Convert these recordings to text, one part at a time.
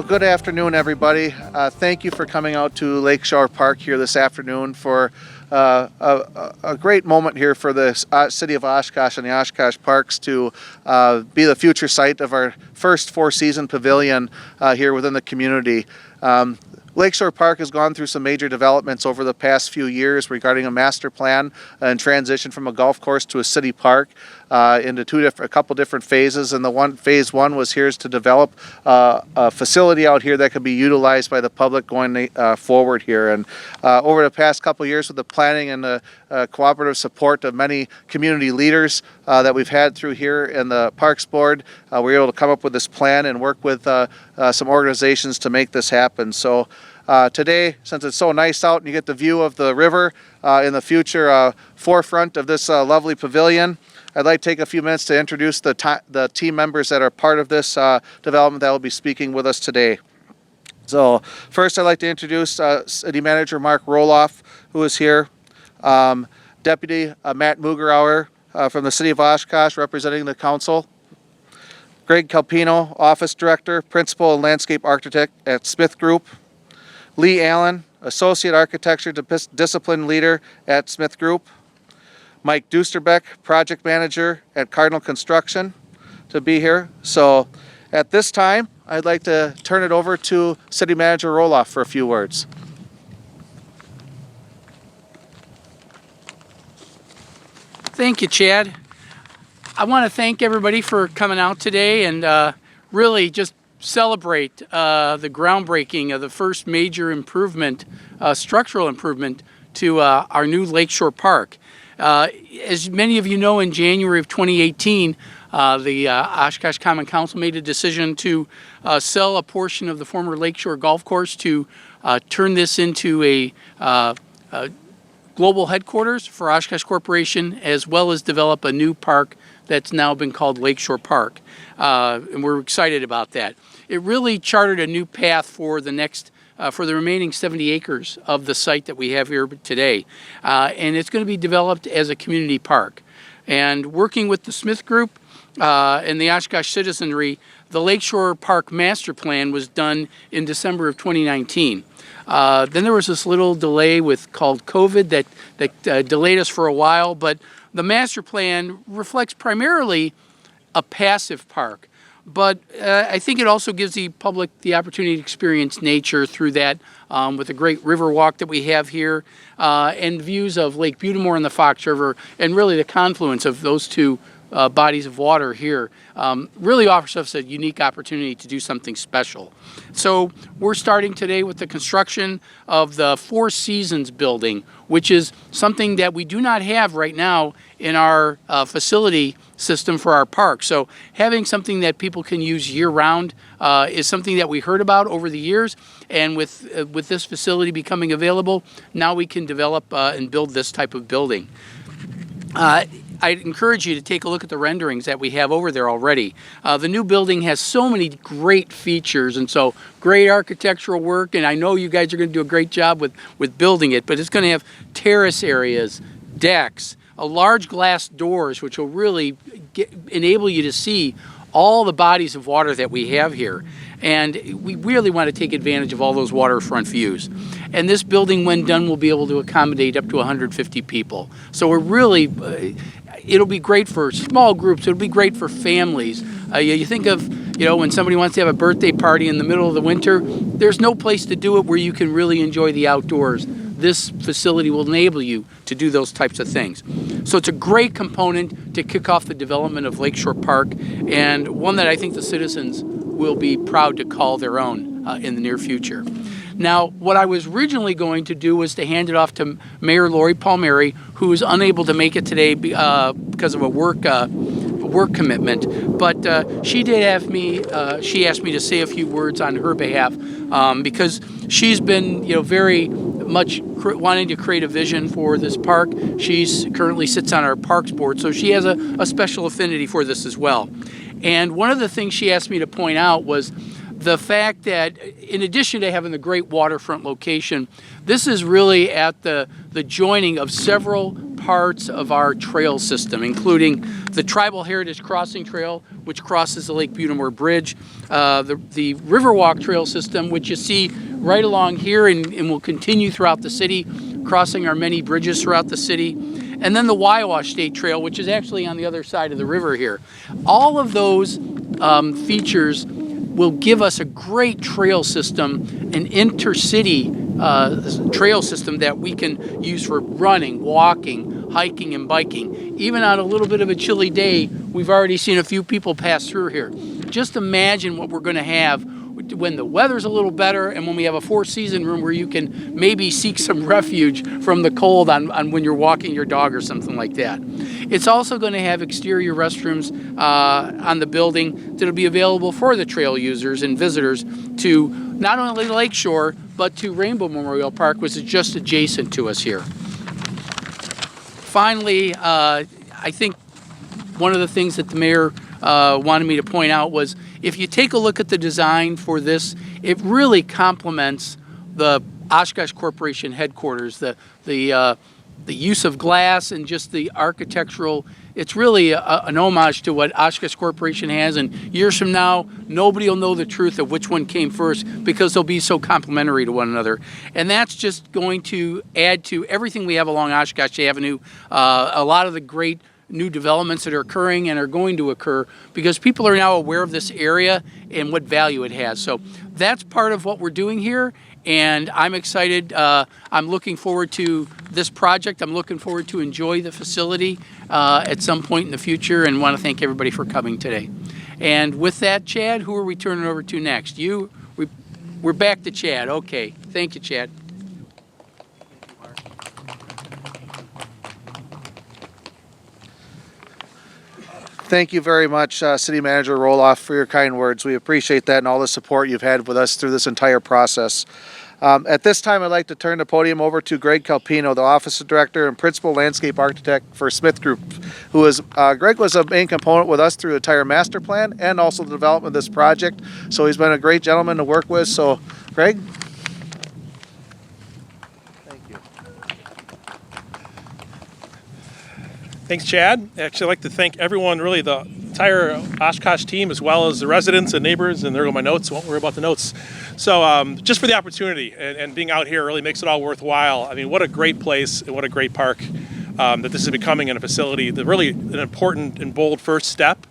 good afternoon, everybody. Thank you for coming out to Lakeshore Park here this afternoon for a great moment here for the city of Oshkosh and the Oshkosh Parks to be the future site of our first four-season pavilion here within the community. Lakeshore Park has gone through some major developments over the past few years regarding a master plan and transition from a golf course to a city park into a couple different phases. And phase one was here is to develop a facility out here that could be utilized by the public going forward here. And over the past couple years, with the planning and the cooperative support of many community leaders that we've had through here in the Parks Board, we were able to come up with this plan and work with some organizations to make this happen. So today, since it's so nice out and you get the view of the river in the future forefront of this lovely pavilion, I'd like to take a few minutes to introduce the team members that are part of this development that will be speaking with us today. So first, I'd like to introduce City Manager Mark Roloff, who is here, Deputy Matt Mugerauer from the City of Oshkosh representing the council, Greg Calpino, Office Director, Principal and Landscape Architect at Smith Group, Lee Allen, Associate Architecture Discipline Leader at Smith Group, Mike Dusterbeck, Project Manager at Cardinal Construction, to be here. So at this time, I'd like to turn it over to City Manager Roloff for a few words. Thank you, Chad. I want to thank everybody for coming out today and really just celebrate the groundbreaking of the first major improvement, structural improvement to our new Lakeshore Park. As many of you know, in January of 2018, the Oshkosh Common Council made a decision to sell a portion of the former Lakeshore Golf Course to turn this into a global headquarters for Oshkosh Corporation, as well as develop a new park that's now been called Lakeshore Park. And we're excited about that. It really charted a new path for the next for the remaining 70 acres of the site that we have here today. And it's going to be developed as a community park. And working with the Smith Group and the Oshkosh citizenry, the Lakeshore Park Master Plan was done in December of 2019. Then there was this little delay called COVID that delayed us for a while, but the master plan reflects primarily a passive park. But I think it also gives the public the opportunity to experience nature through that with the great river walk that we have here and views of Lake Butamore and the Fox River, and really the confluence of those two bodies of water here really offers us a unique opportunity to do something special. So we're starting today with the construction of the Four Seasons building, which is something that we do not have right now in our facility system for our park. So having something that people can use year-round is something that we heard about over the years, and with this facility becoming available, now we can develop and build this type of building. I'd encourage you to take a look at the renderings that we have over there already. The new building has so many great features, and so great architectural work, and I know you guys are going to do a great job with building it, but it's going to have terrace areas, decks, large glass doors, which will really enable you to see all the bodies of water that we have here. And we really want to take advantage of all those waterfront views. And this building, when done, will be able to accommodate up to 150 people. So we're really, it'll be great for small groups. It'll be great for families. You think of, when somebody wants to have a birthday party in the middle of the winter, there's no place to do it where you can really enjoy the outdoors. This facility will enable you to do those types of things. So it's a great component to kick off the development of Lakeshore Park, and one that I think the citizens will be proud to call their own in the near future. Now, what I was originally going to do was to hand it off to Mayor Lori Palmieri, who is unable to make it today because of a work commitment. But she did have me. She asked me to say a few words on her behalf because she's been, very much wanting to create a vision for this park. She's currently sits on our Parks Board, so she has a special affinity for this as well. And one of the things she asked me to point out was the fact that in addition to having the great waterfront location, this is really at the joining of several parts of our trail system, including the Tribal Heritage Crossing Trail, which crosses the Lake Butamore Bridge, the Riverwalk Trail system, which you see right along here and will continue throughout the city, crossing our many bridges throughout the city, and then the Wyowash State Trail, which is actually on the other side of the river here. All of those features will give us a great trail system, an intercity trail system that we can use for running, walking, hiking, and biking. Even on a little bit of a chilly day, we've already seen a few people pass through here. Just imagine what we're going to have when the weather's a little better and when we have a four-season room where you can maybe seek some refuge from the cold on when you're walking your dog or something like that. It's also going to have exterior restrooms on the building that'll be available for the trail users and visitors to not only Lakeshore, but to Rainbow Memorial Park, which is just adjacent to us here. Finally, I think one of the things that the mayor wanted me to point out was if you take a look at the design for this, it really complements the Oshkosh Corporation headquarters, the use of glass and just the architectural. It's really an homage to what Oshkosh Corporation has, and years from now, nobody will know the truth of which one came first because they'll be so complementary to one another. And that's just going to add to everything we have along Oshkosh Avenue, a lot of the great new developments that are occurring and are going to occur because people are now aware of this area and what value it has. So that's part of what we're doing here, and I'm excited. I'm looking forward to this project. I'm looking forward to enjoy the facility at some point in the future, and want to thank everybody for coming today. And with that, Chad, who are we turning over to next? You? We're back to Chad. Okay. Thank you, Chad. Thank you very much, City Manager Roloff, for your kind words. We appreciate that and all the support you've had with us through this entire process. At this time, I'd like to turn the podium over to Greg Calpino, the Office Director and Principal Landscape Architect for Smith Group, who is, Greg was a main component with us through the entire master plan and also the development of this project. So he's been a great gentleman to work with. So, Greg? Thank you. Thanks, Chad. Actually, I'd like to thank everyone, really the entire Oshkosh team, as well as the residents and neighbors, and there go my notes, won't worry about the notes. So just for the opportunity and being out here really makes it all worthwhile. I mean, what a great place and what a great park that this is becoming in a facility, that really an important and bold first step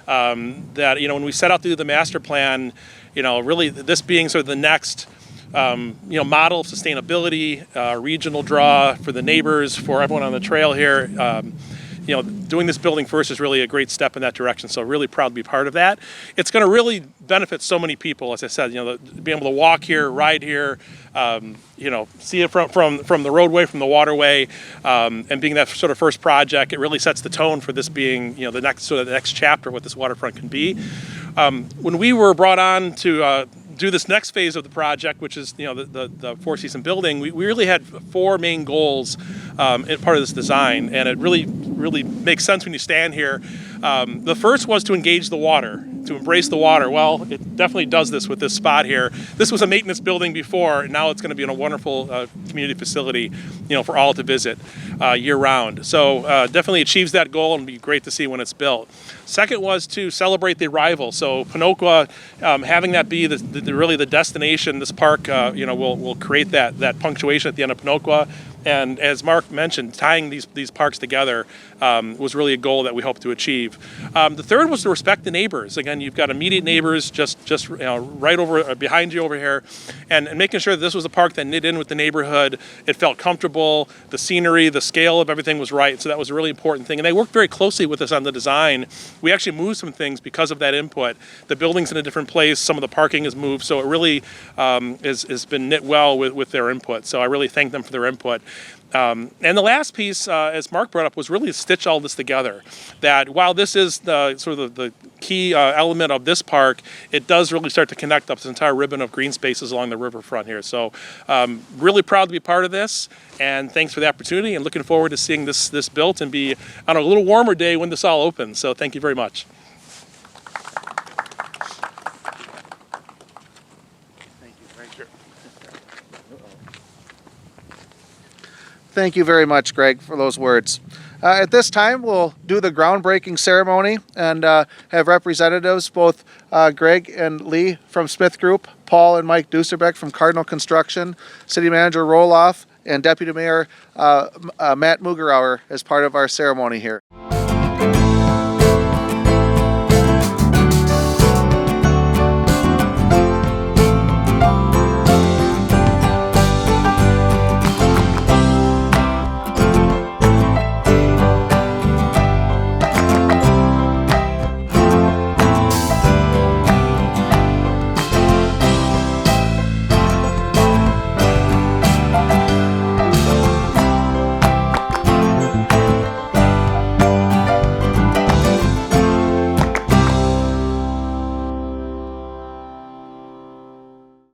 that, you know, when we set out to do the master plan, you know, really this being sort of the next you know, model of sustainability, regional draw for the neighbors, for everyone on the trail here. You know, doing this building first is really a great step in that direction. So really proud to be part of that. It's going to really benefit so many people, as I said. You know, being able to walk here, ride here, you know, see it from the roadway, from the waterway, and being that sort of first project, it really sets the tone for this being, you know, the next chapter of what this waterfront can be. When we were brought on to do this next phase of the project, which is, you know, the four-season building, we really had four main goals in part of this design, and it really makes sense when you stand here. The first was to engage the water, to embrace the water. Well, it definitely does this with this spot here. This was a maintenance building before, and now it's going to be in a wonderful community facility, you know, for all to visit year-round. So definitely achieves that goal, and be great to see when it's built. Second was to celebrate the arrival. So Ponoqua, having that be really the destination, this park, you know, will create that punctuation at the end of Ponoqua. And as Mark mentioned, tying these parks together was really a goal that we hope to achieve. The third was to respect the neighbors. Again, you've got immediate neighbors just you know, right over behind you over here, and making sure that this was a park that knit in with the neighborhood. It felt comfortable. The scenery, the scale of everything was right. So that was a really important thing. And they worked very closely with us on the design. We actually moved some things because of that input. The building's in a different place. Some of the parking is moved. So it really has been knit well with their input. So I really thank them for their input. And the last piece, as Mark brought up, was really to stitch all this together. That while this is the sort of the key element of this park, it does really start to connect up this entire ribbon of green spaces along the riverfront here. So really proud to be part of this, and thanks for the opportunity, and looking forward to seeing this built and be on a little warmer day when this all opens. So thank you very much. Thank you very much, Greg, for those words. At this time, we'll do the groundbreaking ceremony and have representatives, both Greg and Lee from Smith Group, Paul and Mike Duserbeck from Cardinal Construction, City Manager Roloff, and Deputy Mayor Matt Mugerauer as part of our ceremony here.